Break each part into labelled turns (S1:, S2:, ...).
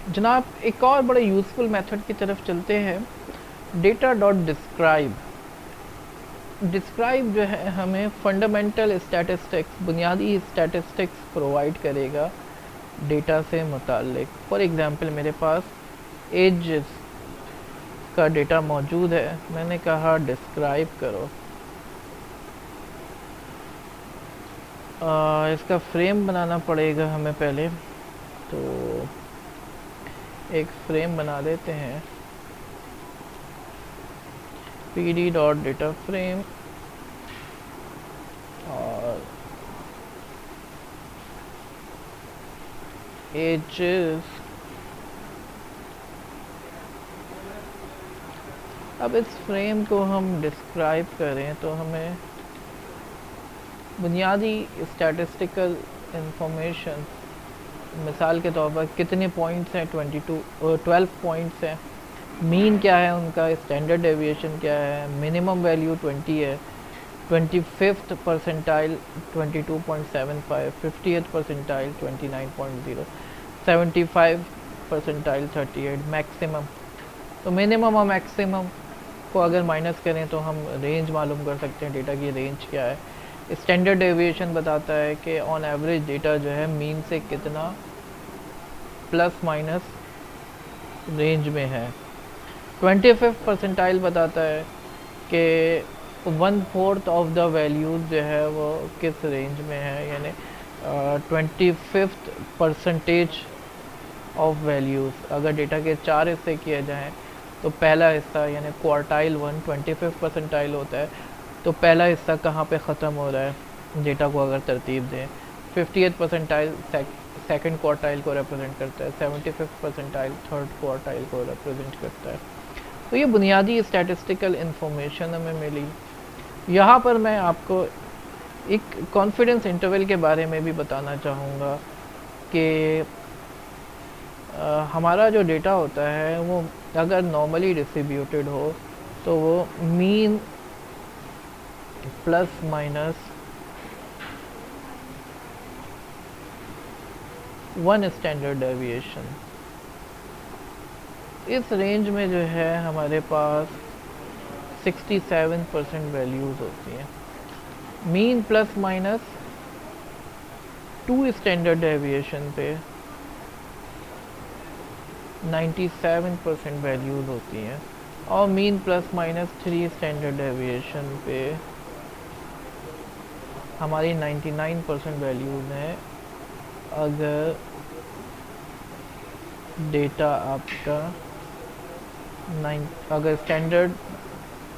S1: जनाब एक और बड़े यूज़फुल मेथड की तरफ चलते हैं, डेटा डॉट डिस्क्राइब। डिस्क्राइब जो है हमें फंडामेंटल स्टैटिस्टिक्स, बुनियादी स्टैटिस्टिक्स प्रोवाइड करेगा डेटा से मुताल्लिक। फॉर एग्ज़ाम्पल मेरे पास एज का डेटा मौजूद है, मैंने कहा डिस्क्राइब करो। इसका फ्रेम बनाना पड़ेगा हमें पहले, तो एक फ्रेम बना देते हैं, pd डॉट डेटा फ्रेम, और एजेस। अब इस फ्रेम को हम डिस्क्राइब करें तो हमें बुनियादी स्टैटिस्टिकल इंफॉर्मेशन, मिसाल के तौर पर कितने पॉइंट्स हैं, 12 पॉइंट्स हैं, मीन क्या है उनका, स्टैंडर्ड डेविएशन क्या है, मिनिमम वैल्यू 20 है, 25th percentile 22.75, 50th percentile 29.0, 75 percentile 38, maximum. तो मिनिमम और मैक्सिमम को अगर माइनस करें तो हम रेंज मालूम कर सकते हैं, डेटा की रेंज क्या है। स्टैंडर्ड डेविएशन बताता है कि ऑन एवरेज डेटा जो है मीन से कितना प्लस माइनस रेंज में है। 25th परसेंटाइल बताता है कि 1/4 ऑफ द वैल्यूज़ जो है वो किस रेंज में है, यानी 25th परसेंटेज ऑफ वैल्यूज़। अगर डेटा के 4 हिस्से किए जाएँ तो पहला हिस्सा यानी क्वार्टाइल 1 25th परसेंटाइल होता है, तो पहला हिस्सा कहाँ पे ख़त्म हो रहा है डेटा को अगर तरतीब दें। 50th परसेंटाइल सेकंड क्वार्टाइल को रिप्रेजेंट करता है, 75th परसेंटाइल थर्ड क्वार्टाइल को रिप्रेजेंट करता है। तो ये बुनियादी स्टैटिस्टिकल इंफॉर्मेशन हमें मिली। यहाँ पर मैं आपको एक कॉन्फिडेंस इंटरवल के बारे में भी बताना चाहूँगा कि हमारा जो डेटा होता है वो अगर नॉर्मली डिस्ट्रीब्यूटेड हो तो वो mean plus minus 1 standard deviation, इस रेंज में जो है हमारे पास 67% वैल्यूज़ होती हैं। Mean plus minus 2 standard deviation पे 97% वैल्यूज़ होती हैं, और mean plus minus 3 standard deviation पे हमारी 99% वैल्यूज़ हैं। अगर डेटा आपका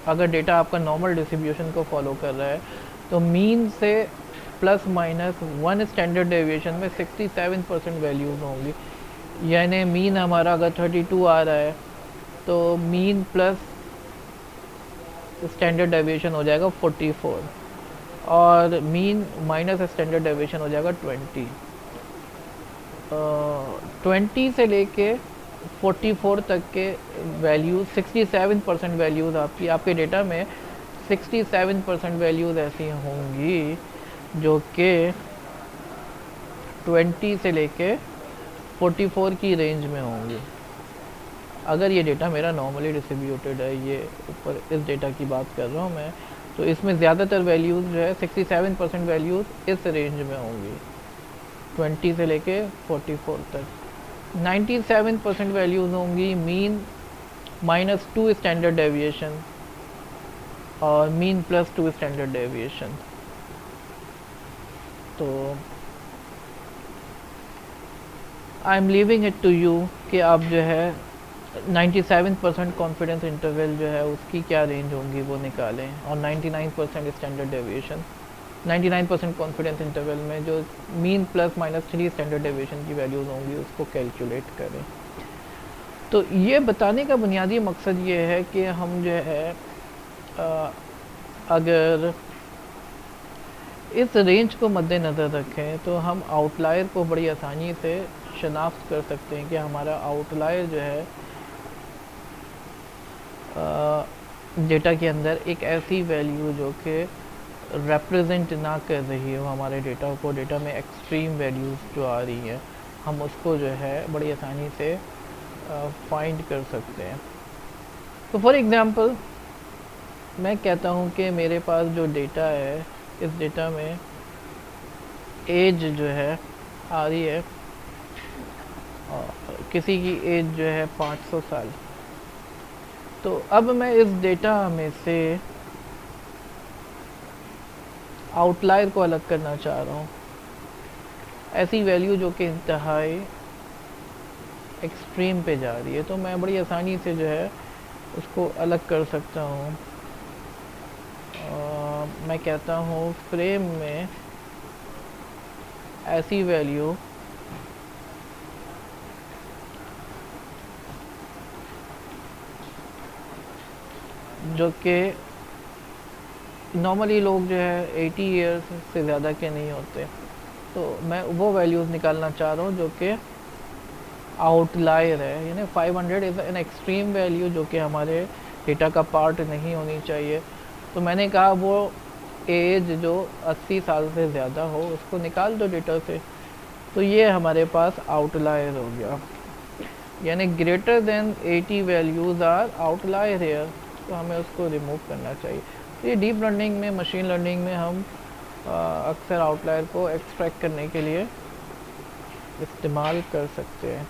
S1: अगर डेटा आपका नॉर्मल डिस्ट्रीब्यूशन को फॉलो कर रहा है तो मीन से प्लस माइनस 1 स्टैंडर्ड डेविएशन में 67% वैल्यूज़ होंगी। यानी मीन हमारा अगर 32 आ रहा है तो मीन प्लस स्टैंडर्ड डेविएशन हो जाएगा 44, और मीन माइनस स्टैंडर्ड डेविएशन हो जाएगा 20। 20 से लेके 44 तक के वैल्यूज़, 67% वैल्यूज़ आपके डेटा में 67% वैल्यूज़ ऐसी होंगी जो कि 20 से लेके 44 की रेंज में होंगी। अगर ये डेटा मेरा नॉर्मली डिस्ट्रीब्यूटेड है, ये ऊपर इस डेटा की बात कर रहा हूँ मैं, तो इसमें ज़्यादातर वैल्यूज़ जो है 67% वैल्यूज़ इस रेंज में होंगी 20 से लेके 44 तक। 97% वैल्यूज़ होंगी मीन माइनस 2 स्टैंडर्ड डेविएशन और मीन प्लस 2 स्टैंडर्ड डेविएशन। तो I am leaving it to you कि आप जो है 97% कॉन्फिडेंस इंटरवल जो है उसकी क्या रेंज होंगी वो निकालें, और 99% स्टैंडर्ड डेविएशन, 99% कॉन्फिडेंस इंटरवल में जो mean plus minus 3 standard deviation की वैल्यूज़ होंगी उसको कैलकुलेट करें। तो ये बताने का बुनियादी मकसद ये है कि हम जो है अगर इस रेंज को मद्देनज़र रखें तो हम आउटलायर को बड़ी आसानी से शनाख्त कर सकते हैं कि हमारा आउटलायर जो है डेटा के अंदर एक ऐसी वैल्यू जो कि रिप्रेजेंट ना कर रही हो हमारे डेटा को, डेटा में एक्सट्रीम वैल्यूज़ जो आ रही हैं हम उसको जो है बड़ी आसानी से फाइंड कर सकते हैं। तो फॉर एग्ज़ाम्पल मैं कहता हूँ कि मेरे पास जो डेटा है, इस डेटा में एज जो है आ रही है, और किसी की एज जो है 500 साल। तो अब मैं इस डेटा में से आउटलायर को अलग करना चाह रहा हूँ, ऐसी वैल्यू जो कि इंतहाई एक्सट्रीम पे जा रही है। तो मैं बड़ी आसानी से जो है उसको अलग कर सकता हूँ। मैं कहता हूँ फ्रेम में ऐसी वैल्यू जो कि नॉर्मली लोग जो है 80 ईयर्स से ज़्यादा के नहीं होते, तो मैं वो वैल्यूज़ निकालना चाह रहा हूँ जो कि आउटलायर है। यानी 500 इज़ एन एक्सट्रीम वैल्यू जो कि हमारे डेटा का पार्ट नहीं होनी चाहिए। तो मैंने कहा वो एज जो 80 साल से ज़्यादा हो उसको निकाल दो डेटा से। तो ये हमारे पास आउटलायर हो गया, यानी greater than 80 values are outlier here. तो हमें उसको रिमूव करना चाहिए। तो ये डीप लर्निंग में, मशीन लर्निंग में हम अक्सर आउटलायर को एक्सट्रैक्ट करने के लिए इस्तेमाल कर सकते हैं।